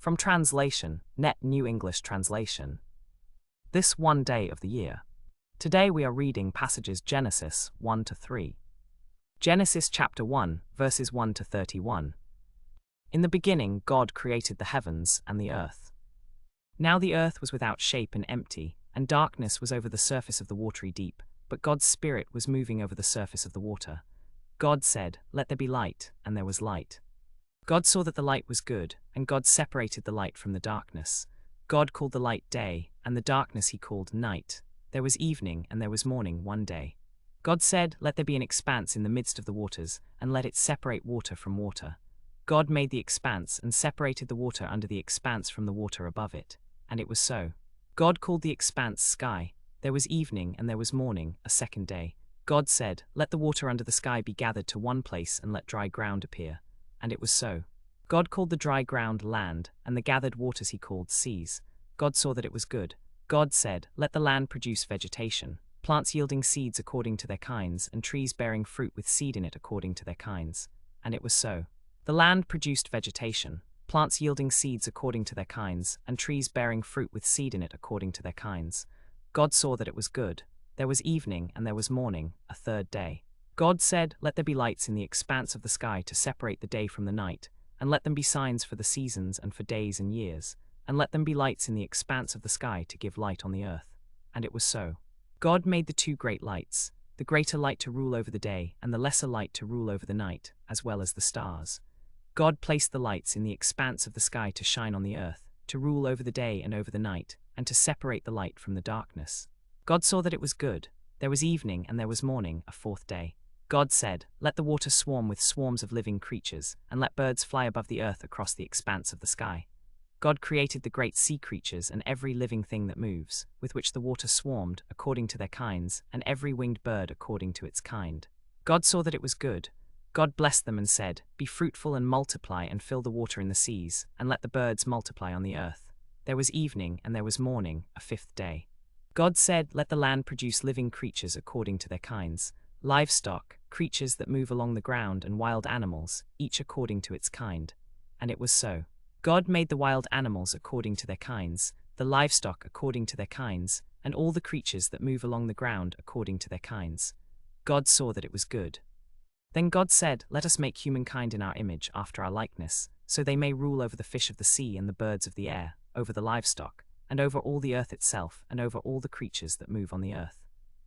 From translation, Net New English Translation. This one day of the year. Today we are reading passages Genesis 1 to 3. Genesis chapter 1, verses 1 to 31. In the beginning God created the heavens and the earth. Now the earth was without shape and empty, and darkness was over the surface of the watery deep, but God's Spirit was moving over the surface of the water. God said, "Let there be light," and there was light. God saw that the light was good, and God separated the light from the darkness. God called the light day, and the darkness he called night. There was evening and there was morning one day. God said, "Let there be an expanse in the midst of the waters, and let it separate water from water." God made the expanse and separated the water under the expanse from the water above it. And it was so. God called the expanse sky. There was evening and there was morning, a second day. God said, "Let the water under the sky be gathered to one place and let dry ground appear." And it was so. God called the dry ground land, and the gathered waters he called seas. God saw that it was good. God said, "Let the land produce vegetation, plants yielding seeds according to their kinds, and trees bearing fruit with seed in it according to their kinds." And it was so. The land produced vegetation, plants yielding seeds according to their kinds, and trees bearing fruit with seed in it according to their kinds. God saw that it was good. There was evening and there was morning, a third day. God said, "Let there be lights in the expanse of the sky to separate the day from the night, and let them be signs for the seasons and for days and years, and let them be lights in the expanse of the sky to give light on the earth." And it was so. God made the two great lights, the greater light to rule over the day and the lesser light to rule over the night, as well as the stars. God placed the lights in the expanse of the sky to shine on the earth, to rule over the day and over the night, and to separate the light from the darkness. God saw that it was good. There was evening and there was morning, a fourth day. God said, "Let the water swarm with swarms of living creatures, and let birds fly above the earth across the expanse of the sky." God created the great sea creatures and every living thing that moves, with which the water swarmed, according to their kinds, and every winged bird according to its kind. God saw that it was good. God blessed them and said, "Be fruitful and multiply and fill the water in the seas, and let the birds multiply on the earth." There was evening and there was morning, a fifth day. God said, "Let the land produce living creatures according to their kinds, livestock, creatures that move along the ground, and wild animals, each according to its kind." And it was so. God made the wild animals according to their kinds, the livestock according to their kinds, and all the creatures that move along the ground according to their kinds. God saw that it was good. Then God said, "Let us make humankind in our image, after our likeness, so they may rule over the fish of the sea and the birds of the air, over the livestock, and over all the earth itself, and over all the creatures that move on the earth."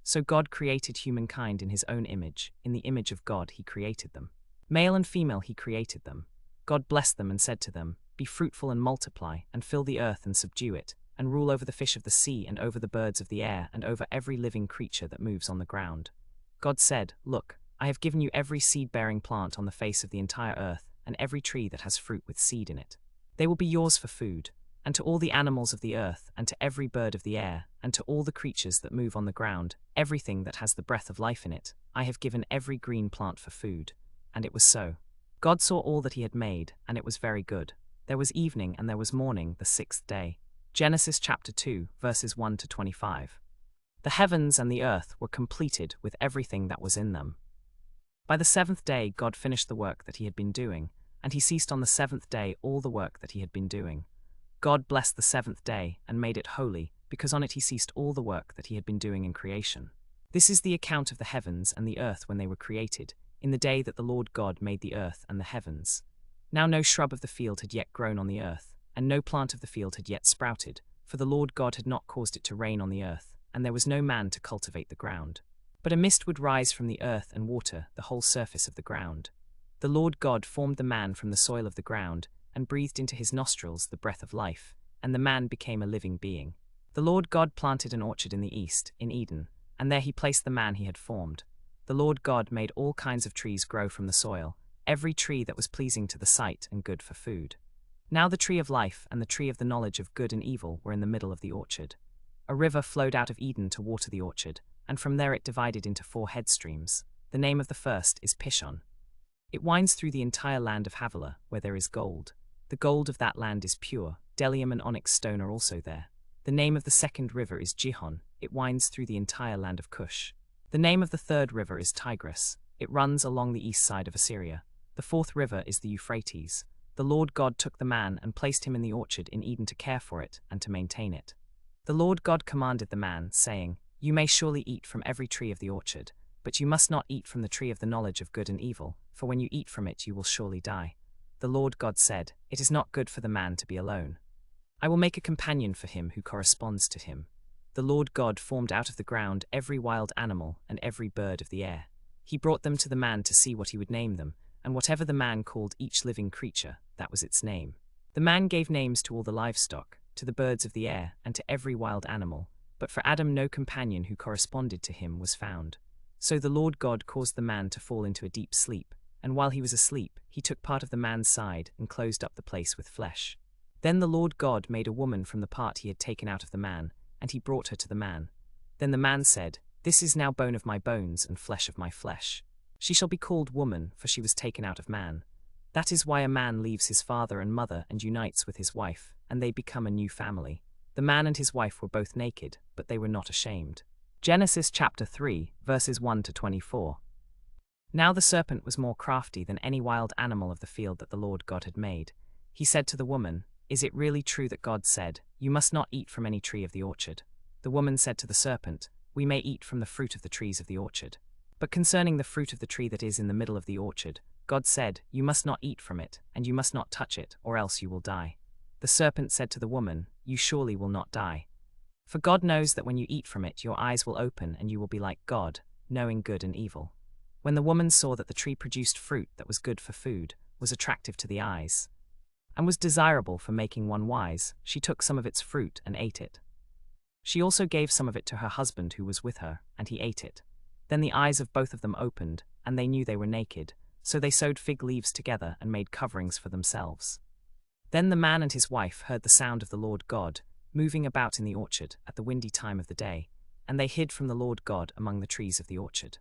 So God created humankind in his own image, in the image of God he created them. Male and female he created them. God blessed them and said to them, "Be fruitful and multiply, and fill the earth and subdue it, and rule over the fish of the sea and over the birds of the air and over every living creature that moves on the ground." God said, "Look, I have given you every seed-bearing plant on the face of the entire earth, and every tree that has fruit with seed in it. They will be yours for food, and to all the animals of the earth, and to every bird of the air, and to all the creatures that move on the ground, everything that has the breath of life in it, I have given every green plant for food." And it was so. God saw all that he had made, and it was very good. There was evening and there was morning, the sixth day. Genesis chapter 2, verses 1 to 25. The heavens and the earth were completed with everything that was in them. By the seventh day God finished the work that he had been doing, and he ceased on the seventh day all the work that he had been doing. God blessed the seventh day and made it holy, because on it he ceased all the work that he had been doing in creation. This is the account of the heavens and the earth when they were created, in the day that the Lord God made the earth and the heavens. Now no shrub of the field had yet grown on the earth, and no plant of the field had yet sprouted, for the Lord God had not caused it to rain on the earth, and there was no man to cultivate the ground. But a mist would rise from the earth and water the whole surface of the ground. The Lord God formed the man from the soil of the ground, and breathed into his nostrils the breath of life, and the man became a living being. The Lord God planted an orchard in the east, in Eden, and there he placed the man he had formed. The Lord God made all kinds of trees grow from the soil, every tree that was pleasing to the sight and good for food. Now the tree of life and the tree of the knowledge of good and evil were in the middle of the orchard. A river flowed out of Eden to water the orchard, and from there it divided into 4 head streams. The name of the first is Pishon. It winds through the entire land of Havilah, where there is gold. The gold of that land is pure. Bdellium and onyx stone are also there. The name of the second river is Gihon. It winds through the entire land of Cush. The name of the third river is Tigris. It runs along the east side of Assyria. The fourth river is the Euphrates. the Lord God took the man and placed him in the orchard in Eden to care for it and to maintain it. The Lord God commanded the man, saying, "You may surely eat from every tree of the orchard, but you must not eat from the tree of the knowledge of good and evil, for when you eat from it you will surely die." The Lord God said, "It is not good for the man to be alone. I will make a companion for him who corresponds to him." The Lord God formed out of the ground every wild animal and every bird of the air. He brought them to the man to see what he would name them, and whatever the man called each living creature, that was its name. The man gave names to all the livestock, to the birds of the air, and to every wild animal, but for Adam no companion who corresponded to him was found. So the Lord God caused the man to fall into a deep sleep, and while he was asleep, he took part of the man's side and closed up the place with flesh. Then the Lord God made a woman from the part he had taken out of the man, and he brought her to the man. Then the man said, "This is now bone of my bones and flesh of my flesh. She shall be called woman, for she was taken out of man." That is why a man leaves his father and mother and unites with his wife, and they become a new family. The man and his wife were both naked, but they were not ashamed. Genesis chapter 3, verses 1 to 24. Now the serpent was more crafty than any wild animal of the field that the Lord God had made. He said to the woman, "Is it really true that God said, 'You must not eat from any tree of the orchard'?" The woman said to the serpent, "We may eat from the fruit of the trees of the orchard. But concerning the fruit of the tree that is in the middle of the orchard, God said, 'You must not eat from it, and you must not touch it, or else you will die.' The serpent said to the woman, 'You surely will not die. For God knows that when you eat from it your eyes will open and you will be like God, knowing good and evil.' When the woman saw that the tree produced fruit that was good for food, was attractive to the eyes, and was desirable for making one wise, she took some of its fruit and ate it. She also gave some of it to her husband who was with her, and he ate it. Then the eyes of both of them opened, and they knew they were naked, so they sewed fig leaves together and made coverings for themselves. Then the man and his wife heard the sound of the Lord God, moving about in the orchard at the windy time of the day, and they hid from the Lord God among the trees of the orchard.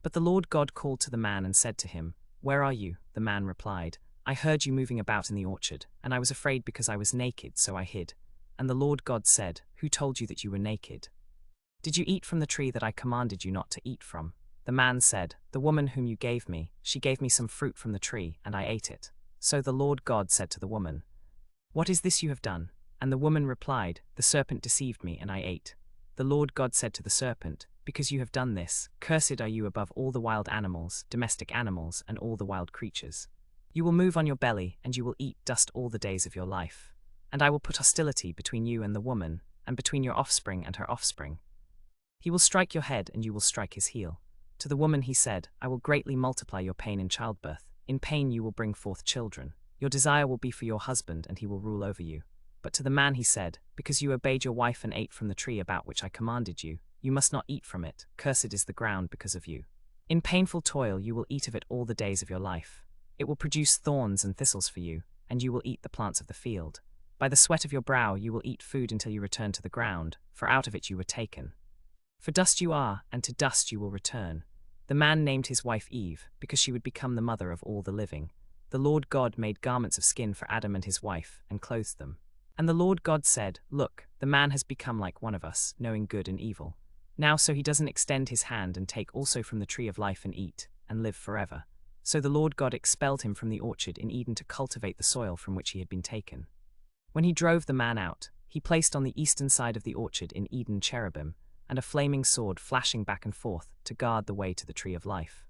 But the Lord God called to the man and said to him, "Where are you?" The man replied, "I heard you moving about in the orchard, and I was afraid because I was naked, so I hid." And the Lord God said, "Who told you that you were naked? Did you eat from the tree that I commanded you not to eat from?" The man said, "The woman whom you gave me, she gave me some fruit from the tree, and I ate it." So the Lord God said to the woman, "What is this you have done?" And the woman replied, "The serpent deceived me, and I ate." The Lord God said to the serpent, "Because you have done this, cursed are you above all the wild animals, domestic animals, and all the wild creatures. You will move on your belly, and you will eat dust all the days of your life. And I will put hostility between you and the woman, and between your offspring and her offspring. He will strike your head, and you will strike his heel." To the woman he said, "I will greatly multiply your pain in childbirth. In pain you will bring forth children. Your desire will be for your husband, and he will rule over you." But to the man he said, "Because you obeyed your wife and ate from the tree about which I commanded you, you must not eat from it. Cursed is the ground because of you. In painful toil you will eat of it all the days of your life. It will produce thorns and thistles for you, and you will eat the plants of the field. By the sweat of your brow you will eat food until you return to the ground, for out of it you were taken. For dust you are, and to dust you will return." The man named his wife Eve, because she would become the mother of all the living. The Lord God made garments of skin for Adam and his wife, and clothed them. And the Lord God said, "Look, the man has become like one of us, knowing good and evil. Now so he doesn't extend his hand and take also from the tree of life and eat, and live forever." So the Lord God expelled him from the orchard in Eden to cultivate the soil from which he had been taken. When he drove the man out, he placed on the eastern side of the orchard in Eden cherubim, and a flaming sword flashing back and forth to guard the way to the tree of life.